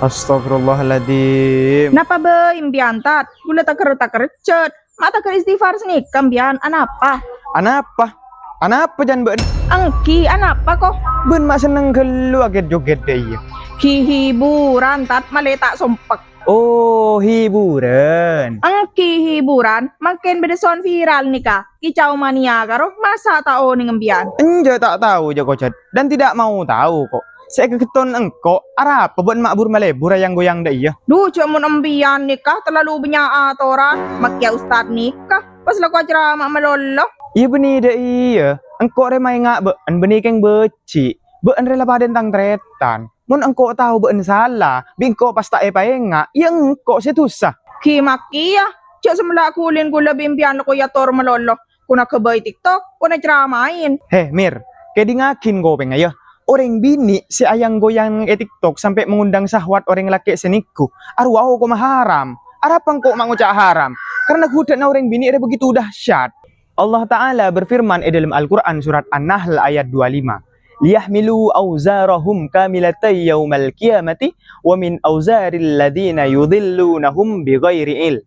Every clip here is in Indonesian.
Astagfirullahaladzim. Napa be imbiantat? Gula tak kercet. Mata ke istighfar sini kambian anapa? Anapa? Anapa jangan ben? Angki anapa kok? Ben mak seneng gelu aget joget deh iya. Hiburan tat maleta sompek. Oh, hiburan. Angki hiburan makin bedeson viral nika. Kicau mania karo masa tao ning ngembian. Enja tak tahu Joko Chat dan tidak mau tahu kok. Saya keketon engkau arah apa buat makbur malebur yang goyang dah iya. Duh cuma embian nikah terlalu banyak atoran. Makia ustad nikah pas laku ceramah melolo. Iya benih dah iya. Engkau remai ngak be, en benih keng beci. Be en rela badan tang tretan. Mun engkau tahu be en salah, bingko pas tak ngak. Ya engkau setusah. Ki makia. Cak semula kulin gula bimbian ko yator melolo. Kuna kebay TikTok, kuna ceramain. Heh Mir, kayak di ngakin gopeng ayo. Orang bini si ayang goyang TikTok sampai mengundang sahwat orang laki seniku. Arwah kok haram. Arapang kok mengucap haram. Karena hudana orang bini ada begitu dahsyat. Allah Ta'ala berfirman dalam Al-Quran surat An-Nahl ayat 25. Liyahmilu awzarahum kamilatai yawmal qiyamati wa min awzaril ladina yudhillunahum bighairi il.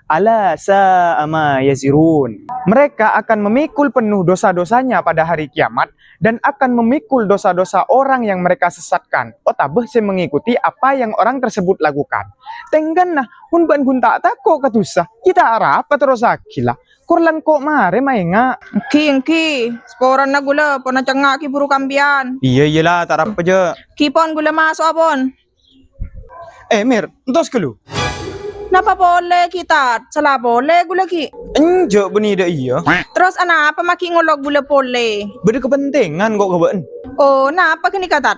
Ala sa'ama yazirun. Mereka akan memikul penuh dosa-dosanya pada hari kiamat dan akan memikul dosa-dosa orang yang mereka sesatkan. Otabeh saya mengikuti apa yang orang tersebut lakukan. Tenggan nah, mun ban gunta tak kok ketusah. Kita arah apa terus akila. Kurlan kok mare mainga. Ki, sporan na gula, pona canga ki buru kambian. Iya iyalah, tak apa aja. Kipon gula masuk apon. Mir, entos kelu. Napa boleh kita? Salah boleh gula ki. Enjo benih dah iya. Terus apa maki ngolok gula boleh? Beda kepentingan kok kebaan. Oh, napa kini katat?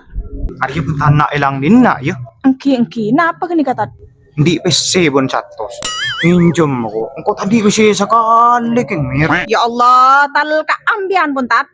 Arya petana elang dina ya. Engki, napa kini katat? Di PC bon catos. Minjem aku. Engkau tadi PC sekali keng Mir. Ya Allah, tal ka ambian pun tat.